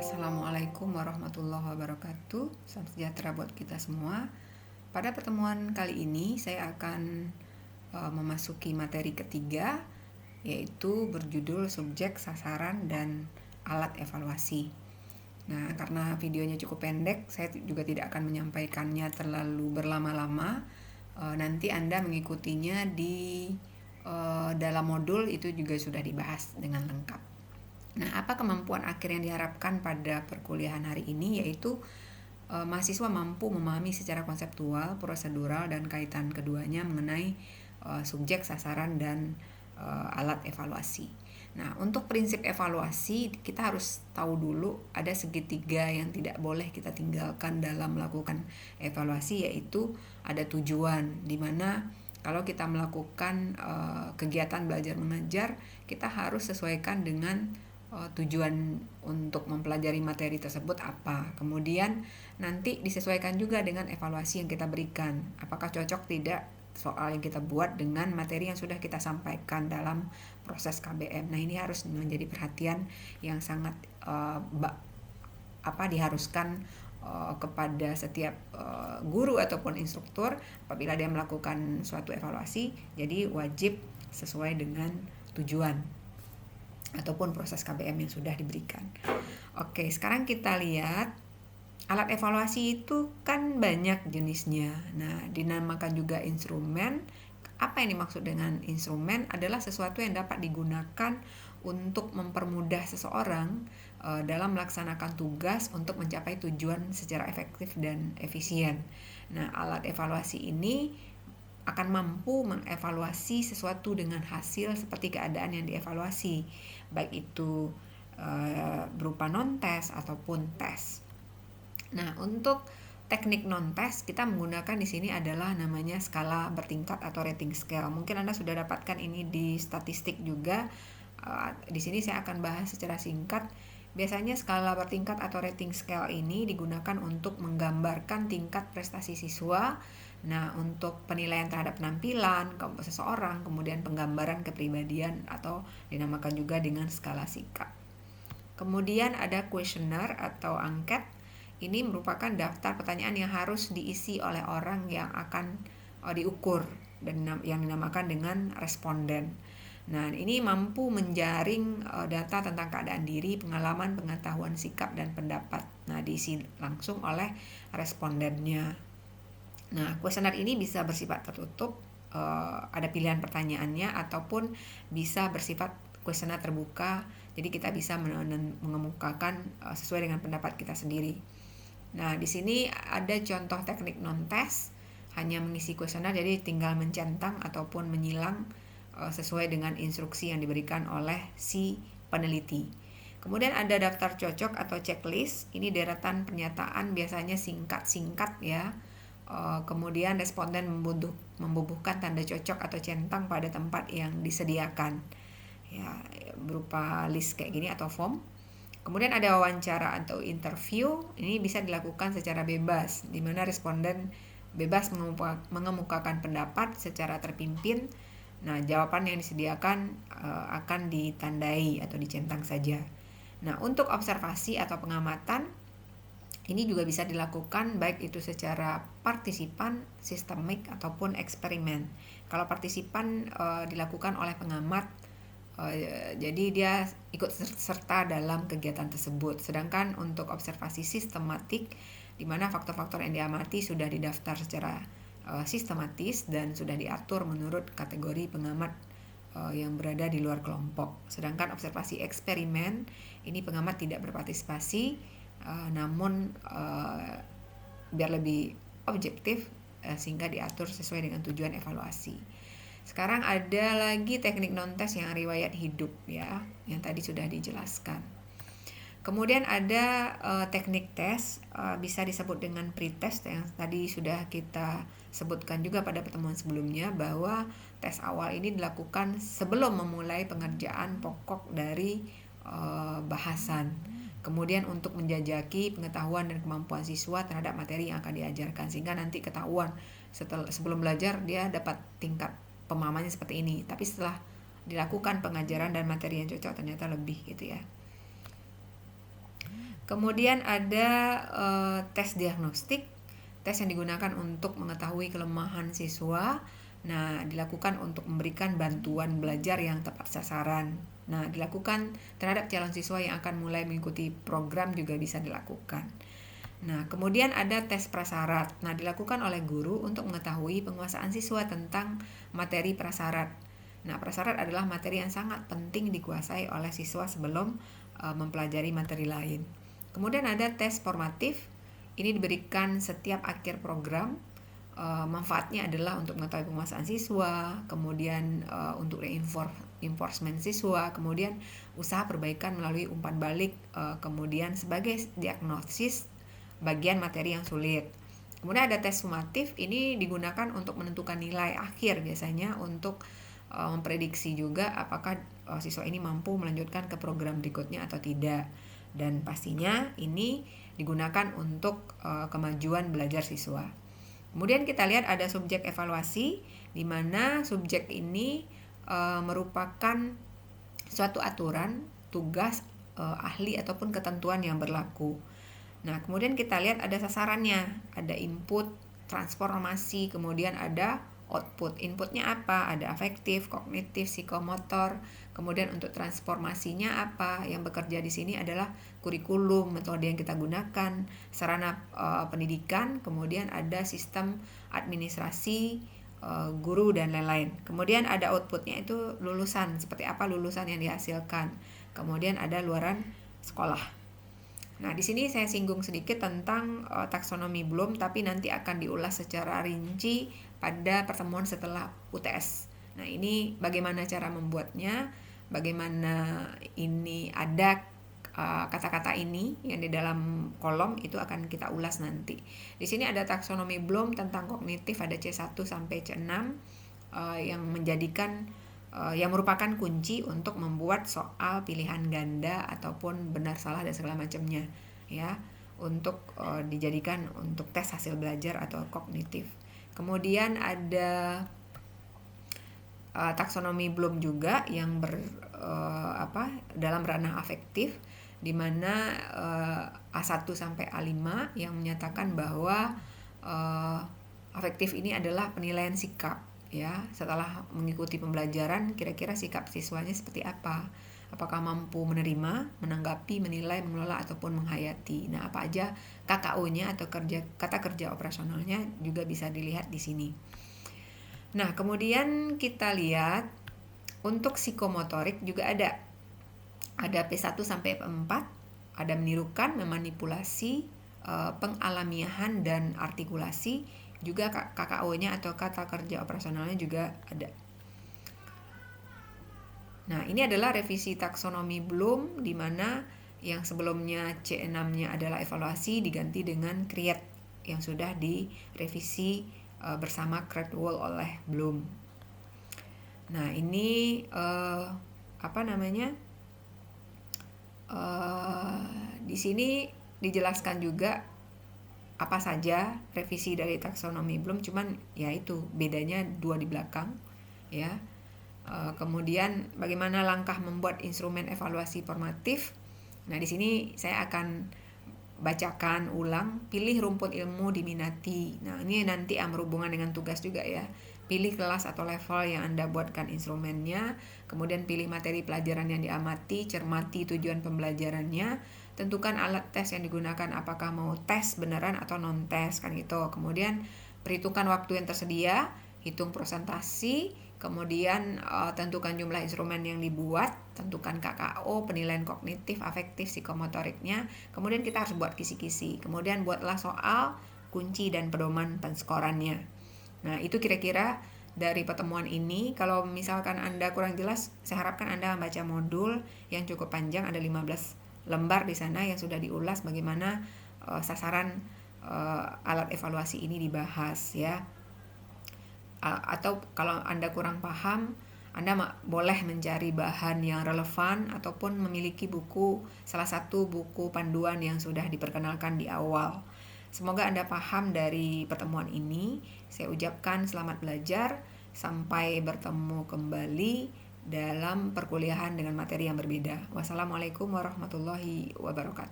Assalamualaikum warahmatullahi wabarakatuh. Salam sejahtera buat kita semua. Pada pertemuan kali ini saya akan memasuki materi ketiga, yaitu berjudul subjek, sasaran, dan alat evaluasi. Nah, karena videonya cukup pendek, saya juga tidak akan menyampaikannya terlalu berlama-lama. Nanti Anda mengikutinya di dalam modul itu juga sudah dibahas dengan lengkap. Nah, apa kemampuan akhir yang diharapkan pada perkuliahan hari ini, yaitu mahasiswa mampu memahami secara konseptual, prosedural, dan kaitan keduanya mengenai subjek, sasaran, dan alat evaluasi. Nah, untuk prinsip evaluasi, kita harus tahu dulu ada segitiga yang tidak boleh kita tinggalkan dalam melakukan evaluasi, yaitu ada tujuan, di mana kalau kita melakukan kegiatan belajar mengajar, kita harus sesuaikan dengan tujuan untuk mempelajari materi tersebut apa. Kemudian nanti disesuaikan juga dengan evaluasi yang kita berikan. Apakah cocok tidak soal yang kita buat dengan materi yang sudah kita sampaikan dalam proses KBM. Nah, ini harus menjadi perhatian yang sangat diharuskan kepada setiap guru ataupun instruktur apabila dia melakukan suatu evaluasi. Jadi wajib sesuai dengan tujuan ataupun proses KBM yang sudah diberikan. Oke, sekarang kita lihat alat evaluasi itu kan banyak jenisnya. Nah, dinamakan juga instrumen. Apa yang dimaksud dengan instrumen adalah sesuatu yang dapat digunakan untuk mempermudah seseorang dalam melaksanakan tugas untuk mencapai tujuan secara efektif dan efisien. Nah, alat evaluasi ini akan mampu mengevaluasi sesuatu dengan hasil seperti keadaan yang dievaluasi, baik itu berupa non-tes ataupun tes. Nah, untuk teknik non-tes kita menggunakan di sini adalah namanya skala bertingkat atau rating scale. Mungkin Anda sudah dapatkan ini di statistik juga. Di sini saya akan bahas secara singkat. Biasanya skala bertingkat atau rating scale ini digunakan untuk menggambarkan tingkat prestasi siswa. Nah, untuk penilaian terhadap penampilan seseorang, kemudian penggambaran kepribadian atau dinamakan juga dengan skala sikap. Kemudian ada kuesioner atau angket. Ini merupakan daftar pertanyaan yang harus diisi oleh orang yang akan diukur dan yang dinamakan dengan responden. Nah, ini mampu menjaring data tentang keadaan diri, pengalaman, pengetahuan, sikap, dan pendapat. Nah, diisi langsung oleh respondennya. Nah, kuesioner ini bisa bersifat tertutup, ada pilihan pertanyaannya, ataupun bisa bersifat kuesioner terbuka, jadi kita bisa mengemukakan sesuai dengan pendapat kita sendiri. Nah, di sini ada contoh teknik non-tes, hanya mengisi kuesioner, jadi tinggal mencentang ataupun menyilang sesuai dengan instruksi yang diberikan oleh si peneliti. Kemudian ada daftar cocok atau checklist, ini deretan pernyataan biasanya singkat-singkat ya. Kemudian responden membubuhkan tanda cocok atau centang pada tempat yang disediakan ya, berupa list kayak gini atau form. Kemudian ada wawancara atau interview, ini bisa dilakukan secara bebas, di mana responden bebas mengemukakan pendapat secara terpimpin. Nah, jawaban yang disediakan akan ditandai atau dicentang saja. Nah, untuk observasi atau pengamatan, ini juga bisa dilakukan baik itu secara partisipan, sistemik, ataupun eksperimen. Kalau partisipan dilakukan oleh pengamat, jadi dia ikut serta dalam kegiatan tersebut. Sedangkan untuk observasi sistematik, di mana faktor-faktor yang diamati sudah didaftar secara sistematis dan sudah diatur menurut kategori pengamat yang berada di luar kelompok. Sedangkan observasi eksperimen, ini pengamat tidak berpartisipasi, namun biar lebih objektif sehingga diatur sesuai dengan tujuan evaluasi. Sekarang ada lagi teknik non-tes yang riwayat hidup ya, yang tadi sudah dijelaskan. Kemudian ada teknik tes, bisa disebut dengan pretest yang tadi sudah kita sebutkan juga pada pertemuan sebelumnya, bahwa tes awal ini dilakukan sebelum memulai pengerjaan pokok dari bahasan. Kemudian untuk menjajaki pengetahuan dan kemampuan siswa terhadap materi yang akan diajarkan, sehingga nanti ketahuan sebelum belajar dia dapat tingkat pemahamannya seperti ini, tapi setelah dilakukan pengajaran dan materi yang cocok ternyata lebih gitu ya. Kemudian ada tes diagnostik, tes yang digunakan untuk mengetahui kelemahan siswa. Nah, dilakukan untuk memberikan bantuan belajar yang tepat sasaran. Nah, dilakukan terhadap calon siswa yang akan mulai mengikuti program juga bisa dilakukan. Nah, kemudian ada tes prasyarat. Nah, dilakukan oleh guru untuk mengetahui penguasaan siswa tentang materi prasyarat. Nah, prasyarat adalah materi yang sangat penting dikuasai oleh siswa sebelum mempelajari materi lain. Kemudian ada tes formatif. Ini diberikan setiap akhir program. Manfaatnya adalah untuk mengetahui penguasaan siswa, kemudian untuk reinforcement siswa, kemudian usaha perbaikan melalui umpan balik, kemudian sebagai diagnosis bagian materi yang sulit. Kemudian ada tes sumatif, ini digunakan untuk menentukan nilai akhir biasanya untuk memprediksi juga apakah siswa ini mampu melanjutkan ke program berikutnya atau tidak. Dan pastinya ini digunakan untuk kemajuan belajar siswa. Kemudian kita lihat ada subjek evaluasi, di mana subjek ini merupakan suatu aturan, tugas, ahli ataupun ketentuan yang berlaku. Nah, kemudian kita lihat ada sasarannya, ada input, transformasi, kemudian ada output. Inputnya apa? Ada afektif, kognitif, psikomotor. Kemudian untuk transformasinya apa? Yang bekerja di sini adalah kurikulum, metode yang kita gunakan, sarana pendidikan, kemudian ada sistem administrasi, guru dan lain-lain. Kemudian ada outputnya itu lulusan, seperti apa lulusan yang dihasilkan. Kemudian ada luaran sekolah. Nah, di sini saya singgung sedikit tentang taksonomi Bloom, tapi nanti akan diulas secara rinci pada pertemuan setelah UTS. Nah, ini bagaimana cara membuatnya, bagaimana ini ada kata-kata ini yang di dalam kolom itu akan kita ulas nanti. Di sini ada taksonomi Bloom tentang kognitif, ada C1 sampai C6 yang menjadikan yang merupakan kunci untuk membuat soal pilihan ganda ataupun benar salah dan segala macamnya, ya, untuk dijadikan untuk tes hasil belajar atau kognitif. Kemudian ada taksonomi Bloom juga yang dalam ranah afektif, di mana A1 sampai A5 yang menyatakan bahwa afektif ini adalah penilaian sikap, ya, setelah mengikuti pembelajaran kira-kira sikap siswanya seperti apa, apakah mampu menerima, menanggapi, menilai, mengelola ataupun menghayati. Nah, apa aja KKO-nya atau kata kerja operasionalnya juga bisa dilihat di sini. Nah, kemudian kita lihat untuk psikomotorik juga ada P1 sampai P4, ada menirukan, memanipulasi, pengalamiahan dan artikulasi, juga KKO-nya atau kata kerja operasionalnya juga ada. Nah, ini adalah revisi taksonomi Bloom, di mana yang sebelumnya C6-nya adalah evaluasi diganti dengan create yang sudah direvisi bersama Cradwell oleh Bloom. Nah, ini di sini dijelaskan juga apa saja revisi dari taksonomi Bloom, cuman ya itu bedanya 2 di belakang, ya. Kemudian bagaimana langkah membuat instrumen evaluasi formatif. Nah, di sini saya akan bacakan ulang. Pilih rumput ilmu diminati. Nah, ini nanti berhubungan dengan tugas juga, ya. Pilih kelas atau level yang Anda buatkan instrumennya, kemudian pilih materi pelajaran yang diamati, cermati tujuan pembelajarannya, tentukan alat tes yang digunakan, apakah mau tes beneran atau non-tes, kan gitu. Kemudian perhitungkan waktu yang tersedia, hitung presentasi, kemudian tentukan jumlah instrumen yang dibuat, tentukan KKO, penilaian kognitif, afektif, psikomotoriknya, kemudian kita harus buat kisi-kisi, kemudian buatlah soal, kunci, dan pedoman penskorannya. Nah, itu kira-kira dari pertemuan ini. Kalau misalkan Anda kurang jelas, saya harapkan Anda membaca modul yang cukup panjang, ada 15 lembar di sana yang sudah diulas bagaimana sasaran alat evaluasi ini dibahas, ya. Atau kalau Anda kurang paham, Anda boleh mencari bahan yang relevan ataupun memiliki salah satu buku panduan yang sudah diperkenalkan di awal. Semoga Anda paham dari pertemuan ini. Saya ucapkan selamat belajar, sampai bertemu kembali dalam perkuliahan dengan materi yang berbeda. Wassalamualaikum warahmatullahi wabarakatuh.